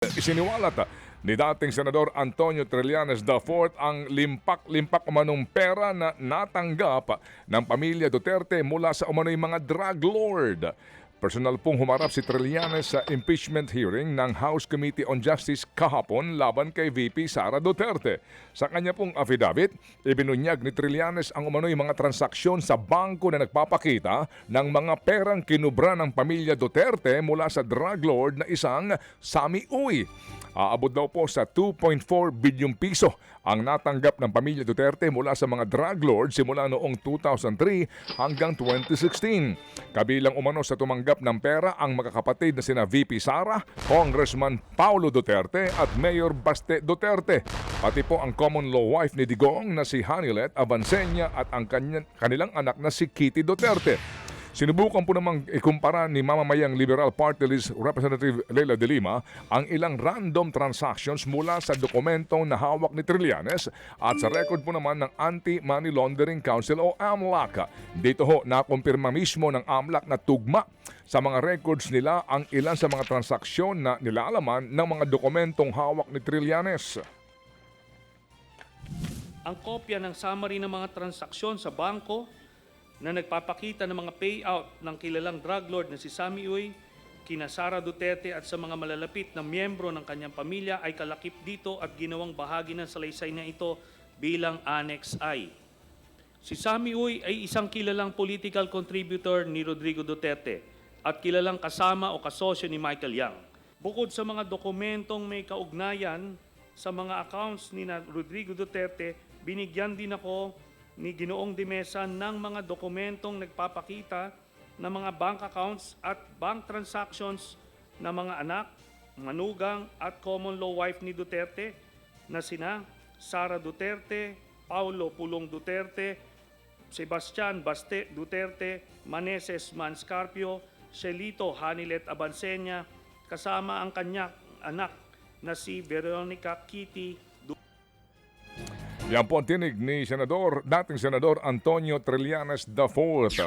Isiniwalat ni dating Senador Antonio Trillanes IV ang limpak-limpak umanong pera na natanggap ng pamilya Duterte mula sa umano'y mga drug lord. Personal pong humarap si Trillanes sa impeachment hearing ng House Committee on Justice kahapon laban kay VP Sara Duterte. Sa kanya pong affidavit, ibinunyag ni Trillanes ang umano'y mga transaksyon sa bangko na nagpapakita ng mga perang kinubra ng pamilya Duterte mula sa drug lord na isang Sami Uy. Aabot daw po sa 2.4 bilyong piso ang natanggap ng pamilya Duterte mula sa mga drug lords simula noong 2003 hanggang 2016. Kabilang umano sa tumanggap ng pera ang magkakapatid na sina VP Sara, Congressman Paulo Duterte at Mayor Baste Duterte. Pati po ang common law wife ni Digong na si Hanilet Avancenia at ang kanilang anak na si Kitty Duterte. Sinubukan po namang ikumpara ni mamamayang Liberal Party List Representative Leila de Lima ang ilang random transactions mula sa dokumentong na hawak ni Trillanes at sa record po naman ng Anti-Money Laundering Council o AMLAC. Dito ho, nakumpirma mismo ng AMLAC na tugma sa mga records nila ang ilan sa mga transaksyon na nilalaman ng mga dokumentong hawak ni Trillanes. Ang kopya ng summary ng mga transaksyon sa bangko na nagpapakita ng mga payout ng kilalang drug lord na si Sami Uy, kina Sara Duterte at sa mga malalapit na miyembro ng kanyang pamilya ay kalakip dito at ginawang bahagi ng salaysay na ito bilang Annex I. Si Sami Uy ay isang kilalang political contributor ni Rodrigo Duterte at kilalang kasama o kasosyo ni Michael Yang. Bukod sa mga dokumentong may kaugnayan sa mga accounts ni Rodrigo Duterte, binigyan din ako ni Ginoong de Mesa ng mga dokumentong nagpapakita ng mga bank accounts at bank transactions ng mga anak, manugang at common law wife ni Duterte na sina Sara Duterte, Paulo Pulong Duterte, Sebastian Baste Duterte, Maneses Manscarpio, Shelito Hanilet Abansenia, kasama ang kanyang anak na si Veronica Kitty. Yan po ang tinig ni dating Senador Antonio Trillanes IV.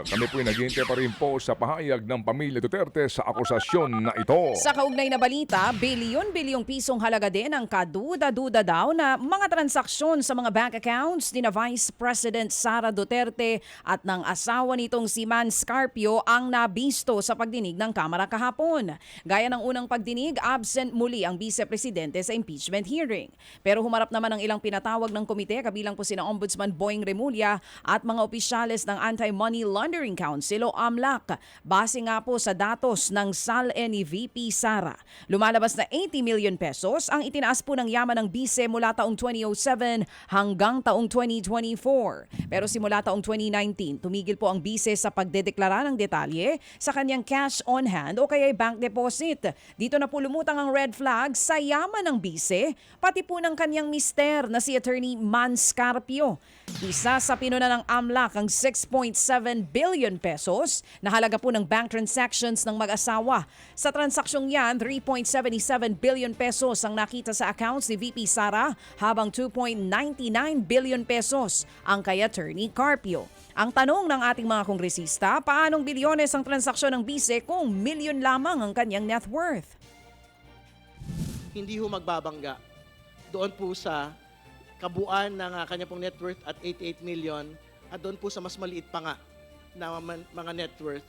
Kami po'y naghihintay pa rin po sa pahayag ng pamilya Duterte sa akusasyon na ito. Sa kaugnay na balita, bilyon-bilyong pisong halaga din ang kaduda-duda daw na mga transaksyon sa mga bank accounts ni na Vice President Sara Duterte at ng asawa nitong si Man Scarpio ang nabisto sa pagdinig ng Kamara kahapon. Gaya ng unang pagdinig, absent muli ang Vice Presidente sa impeachment hearing. Pero humarap naman ang ilang pinatawag ng komite kabilang po sina Ombudsman Boying Remulla at mga opisyales ng Anti-Money Laundering Council o AMLAC. Base nga po sa datos ng SALE ni VP Sara, lumalabas na 80 million pesos ang itinaas po ng yaman ng bise mula taong 2007 hanggang taong 2024. Pero simula taong 2019, tumigil po ang bise sa pagdedeklara ng detalye sa kanyang cash on hand o kaya bank deposit. Dito na po lumutang ang red flag sa yaman ng bise, pati po ng kanyang mister na si Attorney Man Scarpio. Isa sa pinuna ng AMLAC ang 6.7 billion pesos na halaga po ng bank transactions ng mag-asawa. Sa transaksyong yan, 3.77 billion pesos ang nakita sa accounts ni VP Sara habang 2.99 billion pesos ang kay Attorney Carpio. Ang tanong ng ating mga kongresista, paanong bilyones ang transaksyon ng bise kung milyon lamang ang kanyang net worth? Hindi ho magbabangga doon po sa kabuuan ng kanya pong net worth at 88 million at doon po sa mas maliit pa nga na mga net worth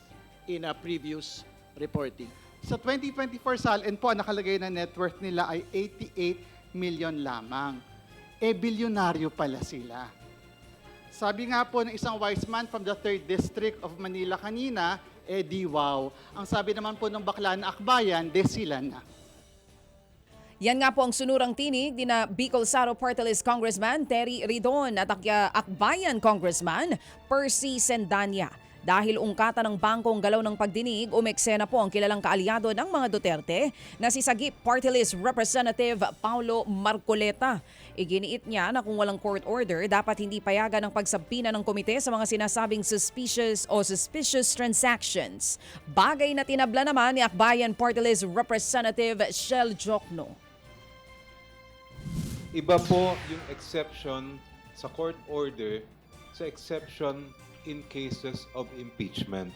in a previous reporting. Sa 2024 SALN po, ang nakalagay na net worth nila ay 88 million lamang. Bilyonaryo pala sila. Sabi nga po ng isang wise man from the 3rd District of Manila kanina, di wow. Ang sabi naman po ng bakla na akbayan, sila na. Yan nga po ang sunurang tinig ni na Bicol Saro Party List Congressman Terry Ridon at Akbayan Congressman Percy Sendanya. Dahil ungkatan ng bangkong galaw ng pagdinig, umeksena po ang kilalang kaalyado ng mga Duterte na si Sagip Party List Representative Paulo Marcoleta. Iginiit niya na kung walang court order, dapat hindi payagan ang pagsabpina ng komite sa mga sinasabing suspicious transactions. Bagay na tinabla naman ni Akbayan Party List Representative Shell Jokno. Iba po yung exception sa court order sa exception in cases of impeachment.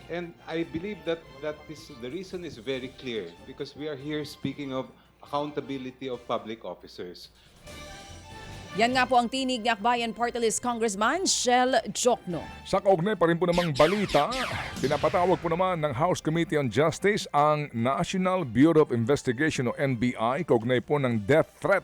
And I believe that the reason is very clear because we are here speaking of accountability of public officers. Yan nga po ang tinig ni Akbayan Party List Congressman Shell Jokno. Sa kaugnay pa rin po namang balita, pinapatawag po naman ng House Committee on Justice ang National Bureau of Investigation o NBI kaugnay po ng death threat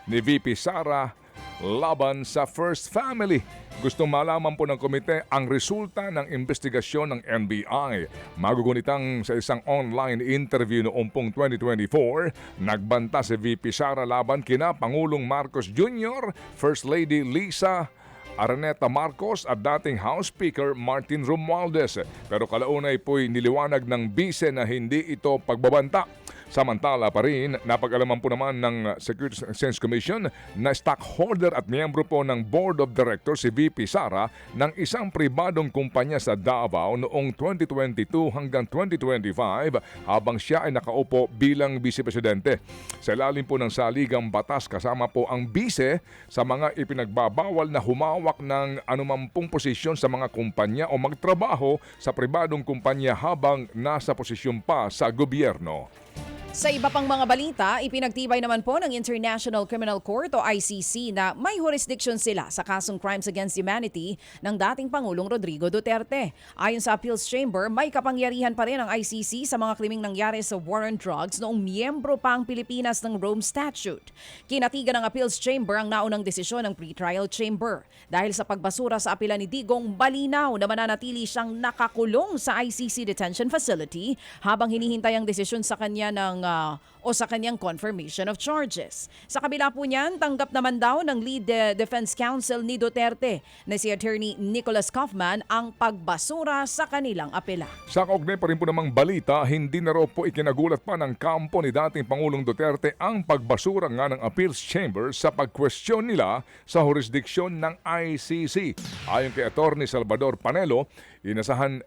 ni VP Sara laban sa First Family. Gustong malaman po ng komite ang resulta ng investigasyon ng NBI. Magugunitang sa isang online interview noong pong 2024, nagbanta si VP Sara laban kina Pangulong Marcos Jr., First Lady Lisa Araneta Marcos at dating House Speaker Martin Romualdez. Pero kalaunay po'y niliwanag ng bise na hindi ito pagbabanta. Samantala pa rin, napag-alaman po naman ng Securities and Exchange Commission na stockholder at miyembro po ng Board of Directors si VP Sara ng isang pribadong kumpanya sa Davao noong 2022 hanggang 2025 habang siya ay nakaupo bilang vice-presidente. Sa ilalim po ng saligang batas kasama po ang bise sa mga ipinagbabawal na humawak ng anumampung posisyon sa mga kumpanya o magtrabaho sa pribadong kumpanya habang nasa posisyon pa sa gobyerno. Sa iba pang mga balita, ipinagtibay naman po ng International Criminal Court o ICC na may jurisdiction sila sa kasong Crimes Against Humanity ng dating Pangulong Rodrigo Duterte. Ayon sa Appeals Chamber, may kapangyarihan pa rin ang ICC sa mga krimeng nangyari sa war on drugs noong miyembro pa ang Pilipinas ng Rome Statute. Kinatigan ng Appeals Chamber ang naunang desisyon ng Pretrial Chamber. Dahil sa pagbasura sa apela ni Digong, balinaw na mananatili siyang nakakulong sa ICC Detention Facility habang hinihintay ang desisyon sa kanya o sa kanyang confirmation of charges. Sa kabila po niyan, tanggap naman daw ng lead defense counsel ni Duterte na si Attorney Nicholas Kaufman ang pagbasura sa kanilang apela. Sa kaugnay pa rin po namang balita, hindi na raw po ikinagulat pa ng kampo ni dating Pangulong Duterte ang pagbasura nga ng Appeals Chamber sa pagkwestiyon nila sa jurisdiksyon ng ICC. Ayon kay Attorney Salvador Panelo, inasahan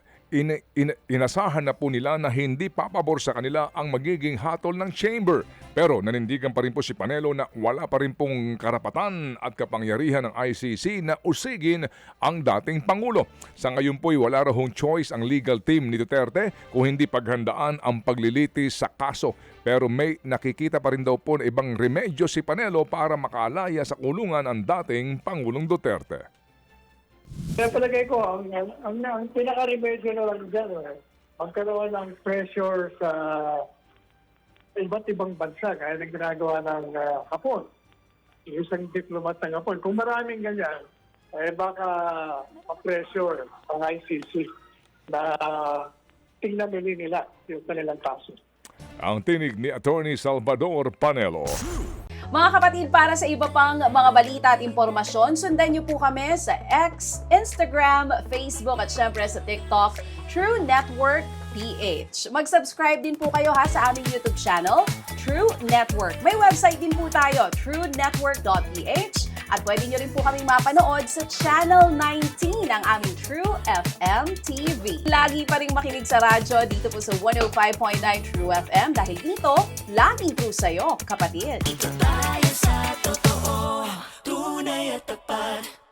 na po nila na hindi papabor sa kanila ang magiging hatol ng chamber. Pero nanindigan pa rin po si Panelo na wala pa rin pong karapatan at kapangyarihan ng ICC na usigin ang dating Pangulo. Sa ngayon po'y wala rahong choice ang legal team ni Duterte kung hindi paghandaan ang paglilitis sa kaso. Pero may nakikita pa rin daw po na ibang remedyo si Panelo para makalaya sa kulungan ang dating Pangulong Duterte. Kaya palagay ko, ang pinaka-remedyo na lang dyan, magkaroon ng pressure sa iba't ibang bansa, kaya na ginagawa ng Hapon. Isang diplomat ng Hapon. Kung maraming ganyan, baka ma-pressure ang ICC na tingnan nila yung kanilang kaso. Ang tinig ni Attorney Salvador Panelo. Mga kapatid, para sa iba pang mga balita at impormasyon, sundan niyo po kami sa X, Instagram, Facebook at syempre sa TikTok, True Network PH. Mag-subscribe din po kayo sa aming YouTube channel, True Network. May website din po tayo, truenetwork.ph, at pwede niyo rin po kaming mapanood sa Channel 19 ng aming True FM TV. Lagi pa rin makinig sa radyo dito po sa 105.9 True FM dahil dito, laging true sa'yo, kapatid. Tayo sa totoo, tunay at tapat.